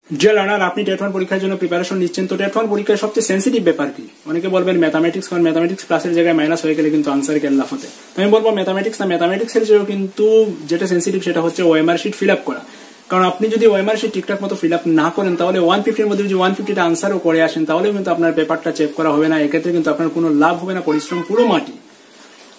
যে লার্নার আপনি টেট 1 পরীক্ষার জন্য প্রিপারেশন নিচ্ছেন, তো টেট 1 পরীক্ষার সবচেয়ে সেন্সিটিভ ব্যাপার কি? অনেকে বলবেন ম্যাথামেটিক্স, কারণ ম্যাথামেটিক্স প্লাসের জায়গায় মাইনাস হয়ে গেলে কিন্তু আনসার কেল্লাফ হতে। আমি বলবো ম্যাথামেটিক্স না, ম্যাথামেটিক্সের চেয়েও কিন্তু যেটা সেন্সিটিভ সেটা হচ্ছে ওএমআর শিট ফিল আপ করা। কারণ আপনি যদি ওএমআর শিট ঠিকঠাক মতো ফিল আপ না করেন তাহলে 150 মধ্যে যদি 150টা আনসারও করে আসেন তাহলেও কিন্তু আপনার পেপারটা চেক করা হবে না, এক্ষেত্রে কিন্তু আপনার কোনো লাভ হবে না, পরিশ্রম পুরো মাটি।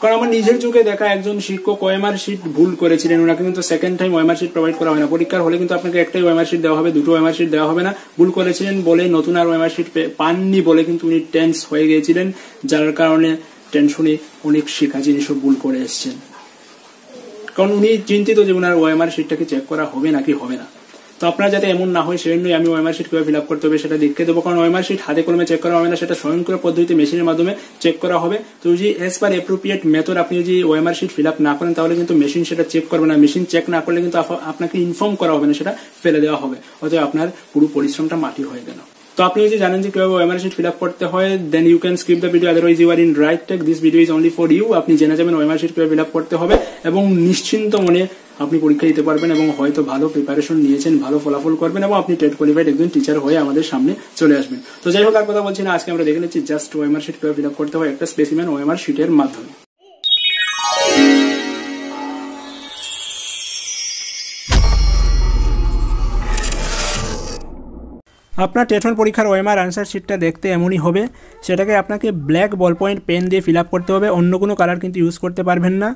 কারণ আমার নিজের যুগে দেখা একজন শিক্ষক ওএমআর শিট ভুল করেছিলেন, ওনাকে কিন্তু second time OMR sheet provide করা হয় না। পরীক্ষার হলে কিন্তু আপনাকে একটাই ওএমআর শিট দেওয়া হবে, দুটো ওএমআর শিট দেওয়া হবে না। ভুল করেছিলেন বলে নতুন আর ওএমআর শিট পাননি বলে কিন্তু উনি টেন্স হয়ে গিয়েছিলেন, যার কারণে টেনশনে অনেক শেখা জিনিসও ভুল করে এসছেন। কারণ উনি চিন্তিত যে ওনার ওএমআর শিটটাকে চেক করা হবে নাকি হবে না। তো আপনারা যাতে এমন না হয় সেজন্যই আমি ওএমআর শিট কিভাবে ফিল আপ করতে হবে সেটা দেখিয়ে দেবো। কারণ ওএমআর শিট হাতে কলমে চেক করা হবে না, সেটা স্বয়ংক্রিয় পদ্ধতিতে মেশিনের মাধ্যমে চেক করা হবে। তো যদি এজ পার অ্যাপ্রোপ্রিয়েট মেথড আপনি যদি ওএমআর শিট ফিল আপ না করেন তাহলে কিন্তু মেশিন সেটা চেক করবে না, মেশিন চেক না করলে কিন্তু আপনাকে ইনফর্ম করা হবে না, সেটা ফেলে দেওয়া হবে, অতএব আপনার পুরো পরিশ্রমটা মাটি হয়ে গেল। তো আপনি যদি জানেন যে কিভাবে ওএমআর শিট ফিল আপ করতে হয়, then you can skip the video, otherwise you are in right track. This video is only for you. আপনি জেনে যাবেন ওএমআর শিট কিভাবে ফিল আপ করতে হবে এবং নিশ্চিন্ত মনে আপনি পরীক্ষা দিতে পারবেন এবং হয়তো ভালো প্রিপারেশন নিয়েছেন, ভালো ফলাফল করবেন এবং আপনি টেট কোয়ালিফাইড একজন টিচার হয়ে আমাদের সামনে চলে আসবেন। তো যাই হোক, আর কথা বলছি না, আজকে আমরা দেখে নিচ্ছি জাস্ট ওএমআর শিট কিভাবে ফিল আপ করতে হয় একটা স্পেসিমেন ওএমআর শিটের মাধ্যমে। আপনার টেট 1 পরীক্ষার ওএমআর আনসার শিটটা দেখতে এমনই হবে। সেটাকে আপনাকে ব্ল্যাক বল পয়েন্ট পেন দিয়ে ফিল আপ করতে হবে, অন্য কোনো কালার কিন্তু ইউজ করতে পারবেন না।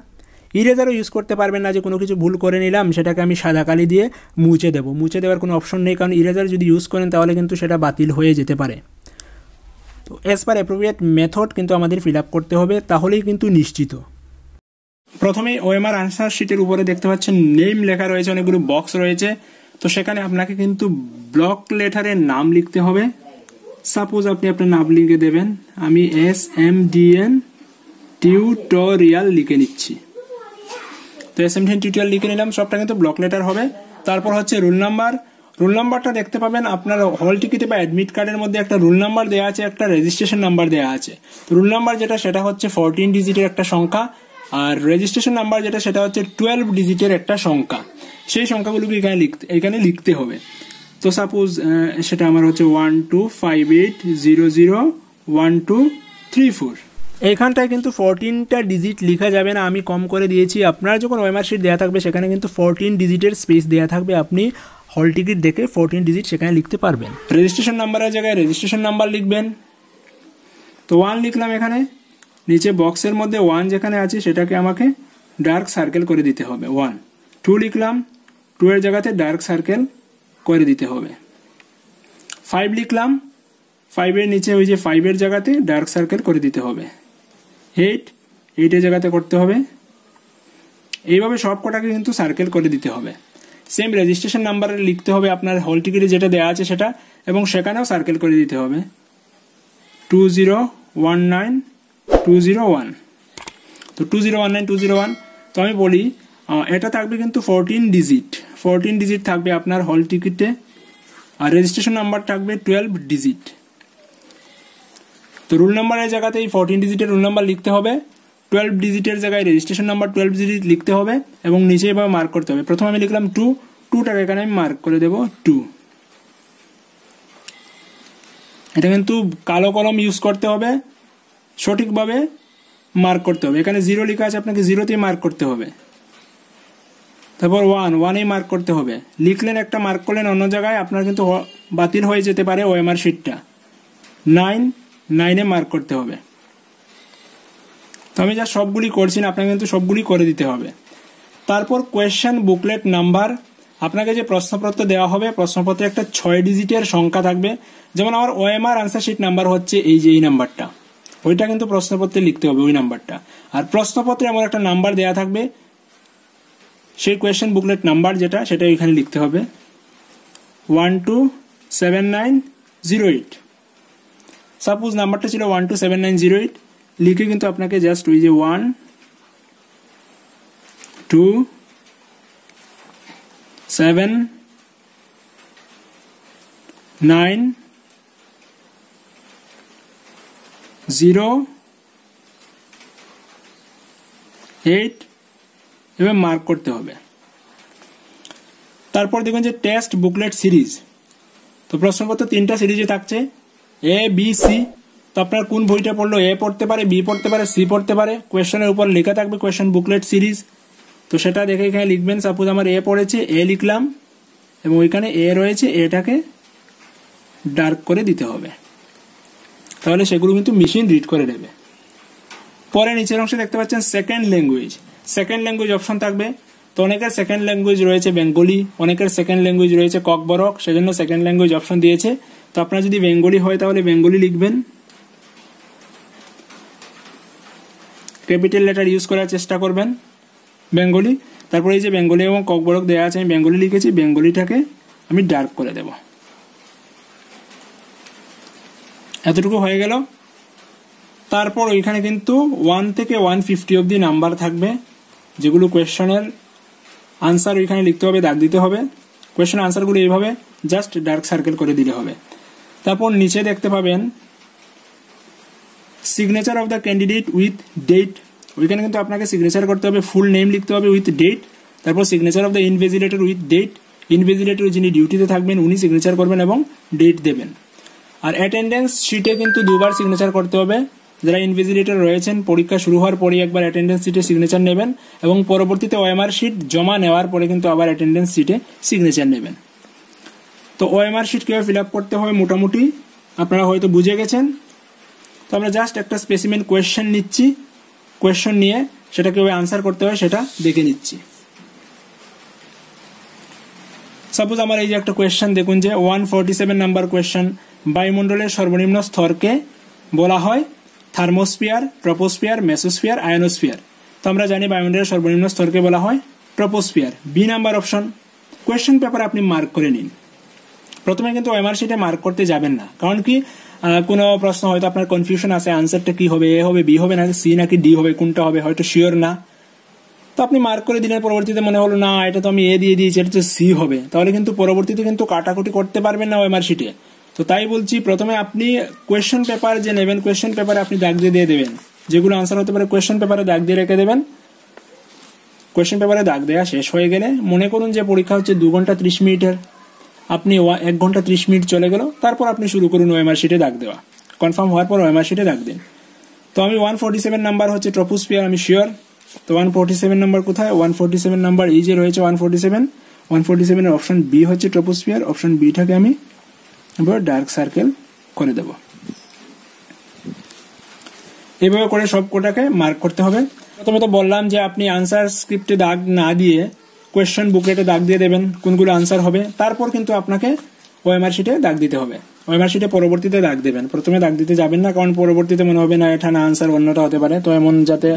ইরেজারও ইউজ করতে পারবেন না, যে কোনো কিছু ভুল করে নিলাম সেটাকে আমি সাদা কালি দিয়ে মুছে দেবো, মুছে দেওয়ার কোনো অপশন নেই, কারণ ইরেজার যদি ইউজ করেন তাহলে কিন্তু সেটা বাতিল হয়ে যেতে পারে। তো অ্যাজ পার অ্যাপ্রোপ্রিয়েট মেথড কিন্তু আমাদের ফিল আপ করতে হবে, তাহলেই কিন্তু নিশ্চিত। প্রথমেই ওএমআর আনসার শিটের উপরে দেখতে পাচ্ছেন নেম লেখা রয়েছে, অনেকগুলো বক্স রয়েছে। তো সেখানে আপনাকে কিন্তু ব্লক লেটারের নাম লিখতে হবে। সাপোজ আপনি আপনার নাম লিখে দেবেন, আমি Smdn টিউটোরিয়াল লিখে নিচ্ছি। তো Smdn টিউটোরিয়াল লিখে নিলাম, সবটা কিন্তু ব্লক লেটার হবে। তারপর হচ্ছে রোল নাম্বার। রোল নাম্বারটা দেখতে পাবেন আপনার হল টিকিটে বা অ্যাডমিট কার্ডের মধ্যে একটা রোল নাম্বার দেওয়া আছে, একটা রেজিস্ট্রেশন নাম্বার দেওয়া আছে। তো রোল নাম্বার যেটা সেটা হচ্ছে 14 ডিজিটের একটা সংখ্যা, আর রেজিস্ট্রেশন নাম্বার যেটা সেটা হচ্ছে 12 ডিজিটের একটা সংখ্যা। সেই সংখ্যাগুলোকে এখানে লিখতে হবে। তো সাপোজ সেটা আমার হচ্ছে 1258001234। এইখানটায় কিন্তু 14টা ডিজিট লেখা যাবে না, আমি কম করে দিয়েছি। আপনার যখন ওএমআর শিট দেওয়া থাকবে সেখানে কিন্তু 14 ডিজিটের স্পেস দেওয়া থাকবে, আপনি হল টিকিট দেখে 14 ডিজিট সেখানে লিখতে পারবেন। রেজিস্ট্রেশন নাম্বারের জায়গায় রেজিস্ট্রেশন নাম্বার লিখবেন। তো 1 লিখলাম এখানে, নিচে বক্সের মধ্যে 1 যেখানে আছে সেটাকে আমাকে ডার্ক সার্কেল করে দিতে হবে 1। 2 লিখলাম, 2 এর জায়গাতে ডার্ক সার্কেল করে দিতে হবে। 5 লিখলাম, 5 এর নিচে ওই যে 5 এর জায়গাতে ডার্ক সার্কেল করে দিতে হবে। 8 এর জায়গাতে করতে হবে। এইভাবে সব কটাকে কিন্তু সার্কেল করে দিতে হবে। সেম রেজিস্ট্রেশন নাম্বারে লিখতে হবে আপনার হল টিকিটে যেটা দেওয়া আছে সেটা, এবং সেখানেও সার্কেল করে দিতে হবে 2019201। তো 2019201। তো আমি বলি এটা থাকবে কিন্তু 14 ডিজিট থাকবে আপনার হল টিকিটে, আর রেজিস্ট্রেশন নাম্বার থাকবে 12 ডিজিট। তো রোল নাম্বারের জায়গাতে এই 14 ডিজিটের রোল নাম্বার লিখতে হবে, 12 ডিজিটের জায়গায় রেজিস্ট্রেশন নাম্বার 12 ডিজিট লিখতে হবে এবং নিচে এভাবে মার্ক করতে হবে। প্রথমে আমি লিখলাম 2টাকে এখানে আমি মার্ক করে দেব 2। এটা কিন্তু কালো কলম ইউজ করতে হবে, সঠিকভাবে মার্ক করতে হবে। এখানে 0 লেখা আছে, আপনাকে 0তেই মার্ক করতে হবে। তারপর 1 মার্ক করতে হবে। লিখলেন একটা, মার্ক করলেন অন্য জায়গায়, আপনার কিন্তু বাতিল হয়ে যেতে পারে ওএমআর শিটটা। 9 মার্ক করতে হবে। তো আমি যা সবগুলি করছি না, আপনাকে কিন্তু সবগুলি করে দিতে হবে। তারপর কোয়েশ্চেন বুকলেট নাম্বার, আপনাকে যে প্রশ্নপত্র দেওয়া হবে প্রশ্নপত্রে একটা 6 ডিজিটের সংখ্যা থাকবে। যেমন আমার ওএমআর আনসার শিট নাম্বার হচ্ছে এই যে এই নাম্বারটা, ওইটা কিন্তু প্রশ্নপত্রে লিখতে হবে ওই নাম্বারটা। আর প্রশ্নপত্রে আমার একটা নাম্বার দেওয়া থাকবে, সেই কোয়েশ্চেন বুকলেট নাম্বার যেটা সেটা এখানে লিখতে হবে 127908। সাপোজ নাম্বারটা ছিল 127908, লিখে কিন্তু আপনাকে জাস্ট ওই যে 1 2 7 9 0 8 এভাবে মার্ক করতে হবে। তারপর দেখবেন যে টেস্ট বুকলেট সিরিজ, তো প্রশ্নপত্র 3টা সিরিজে থাকছে, এ বি সি। তো আপনার কোন বইটা পড়লো, এ পড়তে পারে, বি পড়তে পারে, সি পড়তে পারে। কোয়েশ্চেনের উপর লেখা থাকবে কোয়েশ্চেন বুকলেট সিরিজ, তো সেটা দেখে এখানে লিখবেন। সাপোজ আমার এ পড়েছে, এ লিখলাম এবং ওইখানে এ রয়েছে, এটাকে ডার্ক করে দিতে হবে, তাহলে সেগুলো কিন্তু মেশিন রিড করে নেবে। পরে নিচের অংশে দেখতে পাচ্ছেন second language. Second language option থাকবে। তো অনেকের সেকেন্ড ল্যাঙ্গুয়েজ রয়েছে বেঙ্গলি, অনেকের সেকেন্ড ল্যাঙ্গুয়েজ রয়েছে ককবরক, সেজন্য সেকেন্ড ল্যাঙ্গুয়েজ অপশন দিয়েছে। তো আপনার যদি বেঙ্গলি হয় তাহলে বেঙ্গলি লিখবেন, ক্যাপিটাল লেটার ইউজ করার চেষ্টা করবেন বেঙ্গলি। তারপরে এই যে বেঙ্গলি এবং ককবরক দেওয়া আছে, আমি বেঙ্গলি লিখেছি, বেঙ্গলিটাকে আমি ডার্ক করে দেব। এতটুকু হয়ে গেল। তারপর ওইখানে কিন্তু 1 থেকে 150 অব্দি নাম্বার থাকবে, যেগুলো কোয়েশ্চনের আনসার ওইখানে লিখতে হবে, দাগ দিতে হবে। কোয়েশ্চেন আনসারগুলো এইভাবে জাস্ট ডার্ক সার্কেল করে দিলে হবে। তারপর নিচে দেখতে পাবেন signature of the candidate with date. ওইখানে কিন্তু আপনাকে সিগনেচার করতে হবে, ফুল নেম লিখতে হবে উইথ ডেট। তারপর signature of the invigilator with date. Invigilator যিনি ডিউটিতে থাকবেন উনি সিগনেচার করবেন এবং ডেট দেবেন। আর অ্যাটেন্ডেন্স শিটে কিন্তু 2বার সিগনেচার করতে হবে। যারা ইনভিজিলেটর রয়েছেন পরীক্ষা শুরু হওয়ার পরে একবার অ্যাটেন্ডেন্স শিটে সিগনেচার নেবেন এবং পরবর্তীতে ওএমআর শিট জমা নেওয়ার পরে কিন্তু আবার অ্যাটেন্ডেন্স শিটে সিগনেচার নেবেন। তো ওএমআর শিট কিভাবে ফিল আপ করতে হবে মোটামুটি আপনারা হয়তো বুঝে গেছেন। তো আমরা জাস্ট একটা স্পেসিমেন কোয়েশ্চেন নিচ্ছি, কোয়েশ্চেন নিয়ে সেটা কিভাবে আনসার করতে হয় সেটা দেখে নিচ্ছি। সাপোজ আমার এই যে একটা কোয়েশ্চেন দেখুন যে 147 নাম্বার কোয়েশ্চেন, বায়ুমণ্ডলের সর্বনিম্ন স্তরকে বলা হয় থার্মোস্ফিয়ার, ট্রপোস্ফিয়ার, মেসোস্ফিয়ার, আয়নোস্ফিয়ার। তো আমরা জানি বায়ুমণ্ডলের সর্বনিম্ন স্তরকে বলা হয় troposphere. B number option. Question paper আপনি মার্ক করে নিন। প্রথমে কিন্তু ওএমআর শিটে মার্ক করতে যাবেন না, কারণ কি কোনো প্রশ্ন হয়তো আপনার কনফিউশন আছে, আনসারটা কি হবে, এ হবে, বি হবে, নাকি সি নাকি ডি হবে, কোনটা হবে হয়তো শিওর না। তো আপনি মার্ক করে দিলেন, পরবর্তীতে মনে হলো না এটা তো আমি এ দিয়ে দিয়েছি, এটা তো সি হবে, তাহলে কিন্তু পরবর্তীতে কিন্তু কাটাকুটি করতে পারবেন না ওএমআর শিটে। তো তাই বলছি প্রথমে আপনি কোয়েশ্চেন পেপার যে নেবেন, কোয়েশ্চেন পেপারে আপনি দাগ দিয়ে দেবেন, যেগুলো আনসার হতে পারে কোয়েশ্চেন পেপারে দাগ দিয়ে রেখে দেবেন। কোয়েশ্চেন পেপারে দাগ দেওয়া শেষ হয়ে গেলে মনে করুন যে পরীক্ষা হচ্ছে 2 ঘন্টা 30 মিনিটের, আপনি 1 ঘন্টা 30 মিনিট চলে গেল, তারপর আপনি শুরু করুন ওএমআর শিটে দাগ দেওয়া। কনফার্ম হওয়ার পর ওএমআর শিটে দাগ দিন। তো আমি 147 নাম্বার হচ্ছে ট্রপোস্ফিয়ার, আমি শিওর। তো 147 নাম্বার কোথায়, 147 নাম্বার এই যে রয়েছে 147 এর অপশন বি হচ্ছে ট্রপোস্ফিয়ার। অপশন বিটাকে আমি ডার্ক সার্কেল করে দেব। এইভাবে করে সব কোটাকে মার্ক করতে হবে। প্রথমে তো বললাম যে আপনি আনসার স্ক্রিপ্টে দাগ না দিয়ে কোয়েশ্চেন বুকলেটে দাগ দিয়ে দেবেন কোনগুলো আনসার হবে, তারপর কিন্তু আপনাকে ওএমআর শিটে দাগ দিতে হবে। ওএমআর শিটে পরবর্তীতে দাগ দেবেন, প্রথমে দাগ দিতে যাবেন না, কারণ পরবর্তীতে মনে হবে না এটা না আনসার অন্যটা হতে পারে। তো এমন যাতে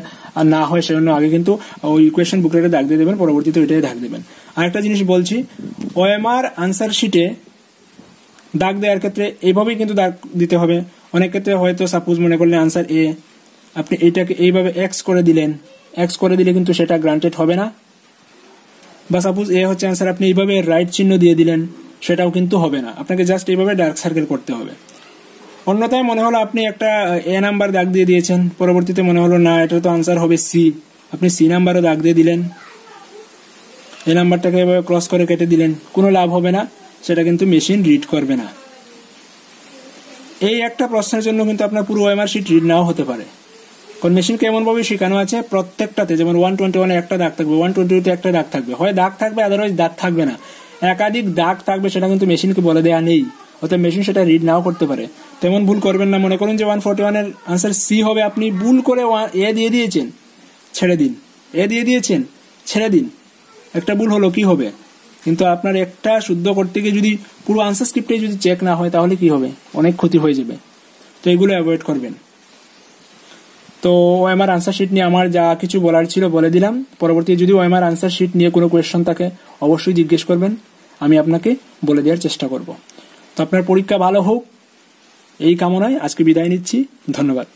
না হয় সেজন্য আগে কিন্তু ওই কোয়েশ্চেন বুকলেটে দাগ দিয়ে দেবেন, পরবর্তীতে ওইটাই দাগ দেবেন। আরেকটা জিনিস বলছি, ওএমআর আনসার শিটে দাগ দেওয়ার ক্ষেত্রে এইভাবেই কিন্তু দাগ দিতে হবে। অনেক ক্ষেত্রে হয়তো সাপোজ মনে করলেন আনসার এ, আপনি এইটাকে এইভাবে এক্স করে দিলেন, এক্স করে দিলে কিন্তু সেটা গ্রান্টেড হবে না। বা সাপোজ এ হচ্ছে আনসার, আপনি এইভাবে রাইট চিহ্ন দিয়ে দিলেন, সেটাও কিন্তু হবে না। আপনাকে জাস্ট এইভাবে ডার্ক সার্কেল করতে হবে। অন্যথায় মনে হলো আপনি একটা এ নাম্বার দাগ দিয়ে দিয়েছেন, পরবর্তীতে মনে হলো না এটা তো আনসার হবে সি, আপনি সি নাম্বারও দাগ দিয়ে দিলেন, এ নাম্বারটাকে এভাবে ক্রস করে কেটে দিলেন, কোনো লাভ হবে না, সেটা কিন্তু মেশিন রিড করবে না। এই একটা প্রশ্নের জন্য কিন্তু আপনার পুরো ওএমআর শিট রিড নাও হতে পারে, কারণ মেশিনকে এমনভাবে শেখানো আছে প্রত্যেকটাতে, যেমন 121 একটা দাগ থাকবে, 122 একটা দাগ থাকবে, হয় দাগ থাকবে আদারওয়াইজ দাগ থাকবে না, একাধিক দাগ থাকবে, সেটা কিন্তু মেশিনকে বলে দেওয়া নেই, অর্থাৎ মেশিন সেটা রিড নাও করতে পারে। তেমন ভুল করবেন না। মনে করুন যে 141 এর আনসার সি হবে, আপনি ভুল করে এ দিয়ে দিয়েছেন, ছেড়ে দিন, এ দিয়ে দিয়েছেন, ছেড়ে দিন, একটা ভুল হলো কি হবে, কিন্তু আপনার একটা শুদ্ধ করতে গিয়ে যদি পুরো আনসার স্ক্রিপ্টে যদি চেক না হয় তাহলে কি হবে, অনেক ক্ষতি হয়ে যাবে। তো এগুলো অ্যাভয়েড করবেন। তো ওএমআর আনসার শিট নিয়ে আমার যা কিছু বলার ছিল বলে দিলাম। পরবর্তী যদি ওএমআর আনসার শিট নিয়ে কোনো কোয়েশ্চন থাকে অবশ্যই জিজ্ঞেস করবেন, আমি আপনাকে বলে দেওয়ার চেষ্টা করব। তো আপনার পরীক্ষা ভালো হোক এই কামনায় আজকে বিদায় নিচ্ছি। ধন্যবাদ।